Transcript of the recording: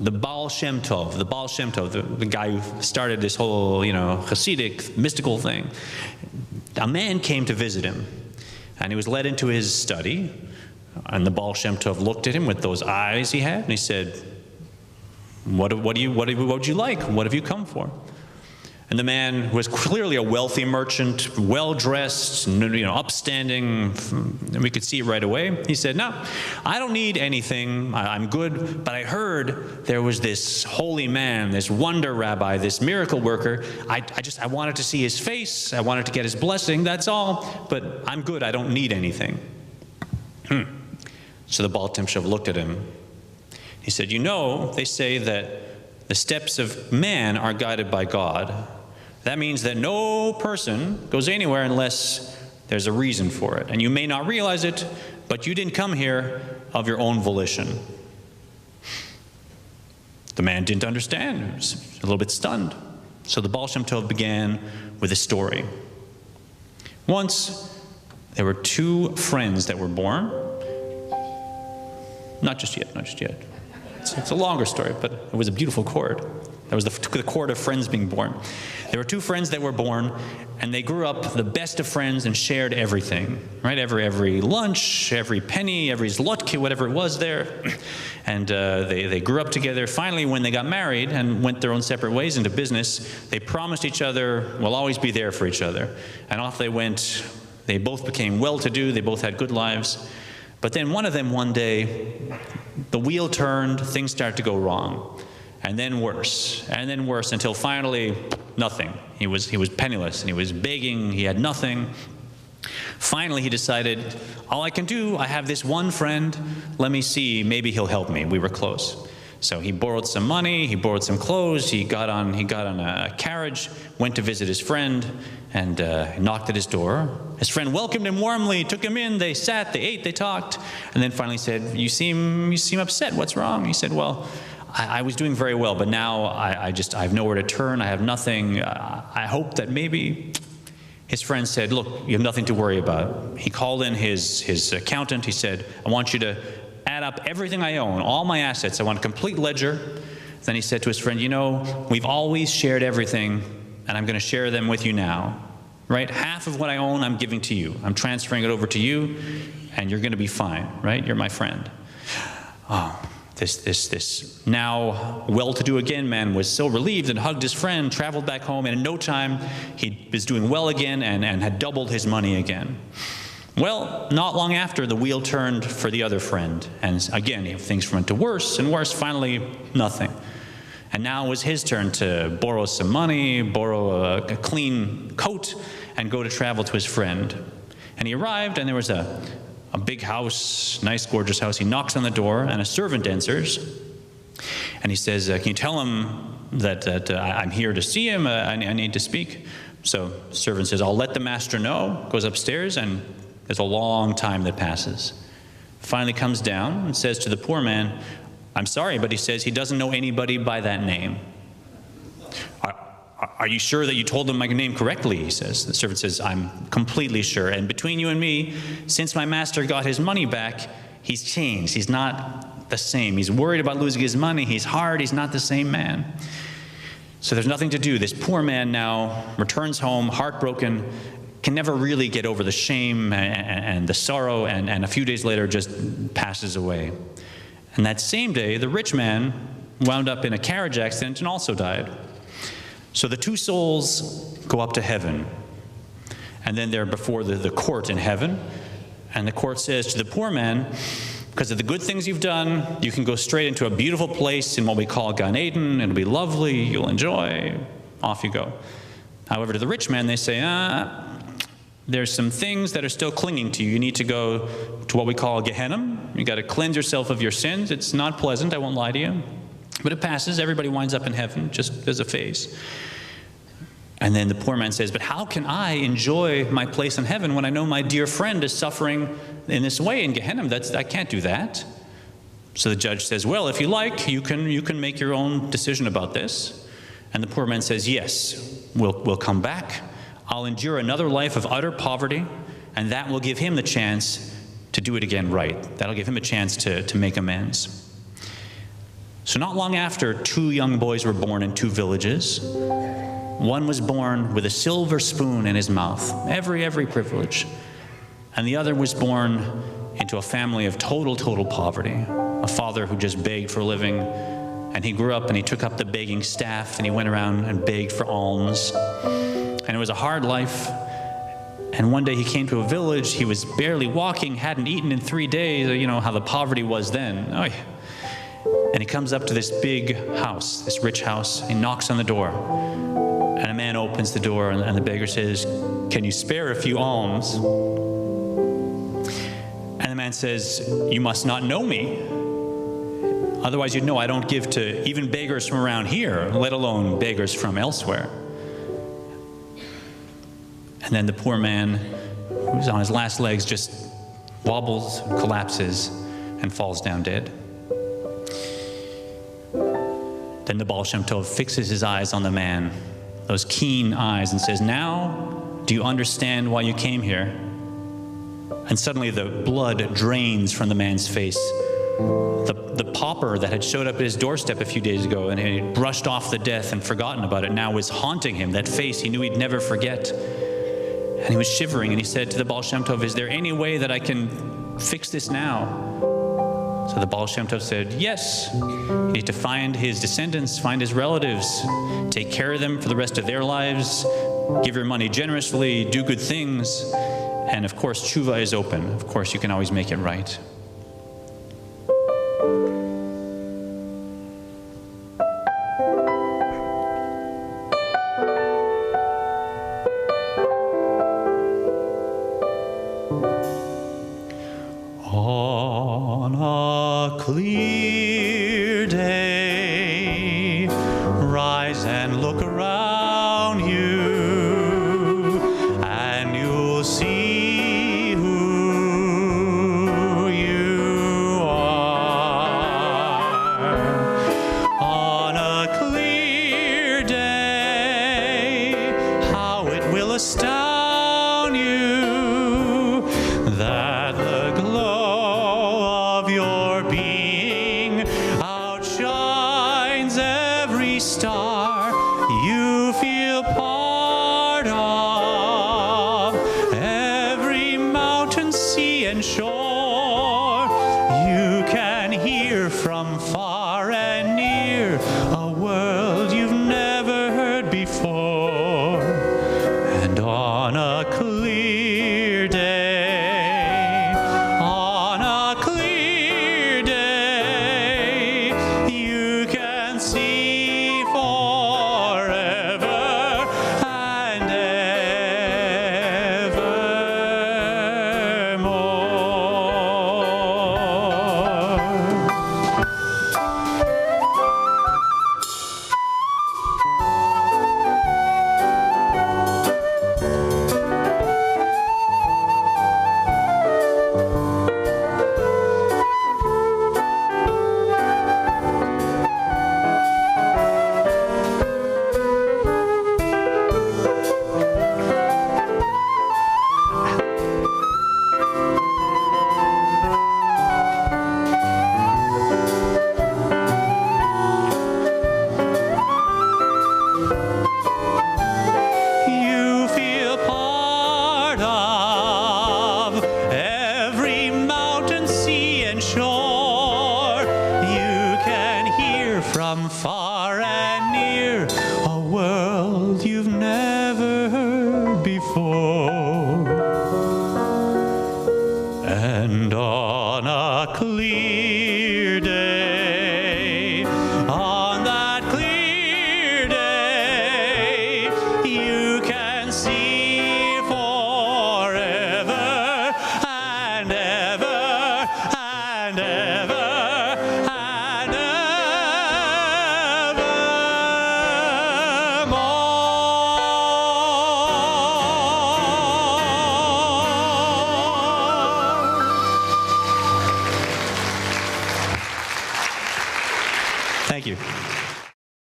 the Baal Shem Tov, the guy who started this whole, Hasidic, mystical thing. A man came to visit him, and he was led into his study, and the Baal Shem Tov looked at him with those eyes he had, and he said, what would you like? What have you come for? And the man was clearly a wealthy merchant, well-dressed, upstanding, and we could see it right away. He said, no, I don't need anything. I'm good. But I heard there was this holy man, this wonder rabbi, this miracle worker. I wanted to see his face. I wanted to get his blessing. That's all. But I'm good. I don't need anything. So the Baal Shem Tov looked at him. He said, they say that the steps of man are guided by God. That means that no person goes anywhere unless there's a reason for it. And you may not realize it, but you didn't come here of your own volition. The man didn't understand. He was a little bit stunned. So the Baal Shem Tov began with a story. Once, there were two friends that were born. Not just yet. It's a longer story, but it was a beautiful chord. That was the chord of friends being born. There were two friends that were born, and they grew up the best of friends and shared everything, right? Every lunch, every penny, every zlotke, whatever it was there. And they grew up together. Finally, when they got married and went their own separate ways into business, they promised each other, we'll always be there for each other. And off they went. They both became well-to-do. They both had good lives. But then one of them, one day, the wheel turned, things started to go wrong. And then worse, until finally, nothing. He was penniless, and he was begging, he had nothing. Finally, he decided, all I can do, I have this one friend, let me see, maybe he'll help me. We were close. So he borrowed some money, he borrowed some clothes, he got on a carriage, went to visit his friend, and knocked at his door. His friend welcomed him warmly, took him in, they sat, they ate, they talked, and then finally said, you seem upset, what's wrong? He said, well, I was doing very well, but now I have nowhere to turn, I have nothing. I hope that maybe. His friend said, look, you have nothing to worry about. He called in his accountant. He said, I want you to add up everything I own, all my assets. I want a complete ledger. Then he said to his friend, we've always shared everything, and I'm going to share them with you now. Right? Half of what I own, I'm giving to you. I'm transferring it over to you, and you're going to be fine. Right? You're my friend. Oh. This now well-to-do again man was so relieved and hugged his friend, traveled back home, and in no time he was doing well again and had doubled his money again. Well, not long after, the wheel turned for the other friend, and again things went to worse and worse. Finally, nothing. And now it was his turn to borrow some money, borrow a clean coat, and go to travel to his friend. And he arrived, and there was a big house, nice, gorgeous house. He knocks on the door, and a servant answers. And he says, can you tell him that I'm here to see him? I need to speak. So the servant says, I'll let the master know. Goes upstairs, and there's a long time that passes. Finally comes down and says to the poor man, I'm sorry, but he says he doesn't know anybody by that name. Are you sure that you told him my name correctly? He says. The servant says, I'm completely sure. And between you and me, since my master got his money back, he's changed. He's not the same. He's worried about losing his money. He's hard. He's not the same man. So there's nothing to do. This poor man now returns home, heartbroken, can never really get over the shame and the sorrow, and a few days later just passes away. And that same day, the rich man wound up in a carriage accident and also died. So the two souls go up to heaven, and then they're before the court in heaven, and the court says to the poor man, because of the good things you've done, you can go straight into a beautiful place in what we call Gan Eden. It'll be lovely, you'll enjoy, off you go. However, to the rich man, they say, there's some things that are still clinging to you. You need to go to what we call Gehenna. You got to cleanse yourself of your sins. It's not pleasant, I won't lie to you. But it passes. Everybody winds up in heaven, just as a phase. And then the poor man says, but how can I enjoy my place in heaven when I know my dear friend is suffering in this way in Gehenna? I can't do that. So the judge says, well, if you like, you can make your own decision about this. And the poor man says, yes, we'll come back. I'll endure another life of utter poverty, and that will give him the chance to do it again right. That'll give him a chance to make amends. So not long after, 2 young boys were born in 2 villages. One was born with a silver spoon in his mouth, every privilege. And the other was born into a family of total poverty, a father who just begged for a living. And he grew up and he took up the begging staff and he went around and begged for alms. And it was a hard life. And one day he came to a village, he was barely walking, hadn't eaten in 3 days, you know how the poverty was then. Oy. And he comes up to this big house, this rich house. He knocks on the door. And a man opens the door and the beggar says, "Can you spare a few alms?" And the man says, "You must not know me. Otherwise you'd know I don't give to even beggars from around here, let alone beggars from elsewhere." And then the poor man, who's on his last legs, just wobbles, collapses, and falls down dead. Then the Baal Shem Tov fixes his eyes on the man, those keen eyes, and says, "Now, do you understand why you came here?" And suddenly the blood drains from the man's face. The pauper that had showed up at his doorstep a few days ago and he had brushed off the death and forgotten about it now was haunting him. That face he knew he'd never forget. And he was shivering, and he said to the Baal Shem Tov, "Is there any way that I can fix this now?" So the Baal Shem Tov said, "Yes. You need to find his descendants, find his relatives, take care of them for the rest of their lives, give your money generously, do good things, and of course tshuva is open. Of course you can always make it right." On a clear day, rise and look around you, and you'll see who you are. On a clear day, how it will astound you that the glow of your being outshines every star you feel part of, every mountain, sea, and shore. You can hear from far and near a world you've never heard before. And on a clear day, on a clear day, you can see forever and evermore. You feel part of every mountain, sea, and shore. You can hear from far and near a world you've never heard before. And on a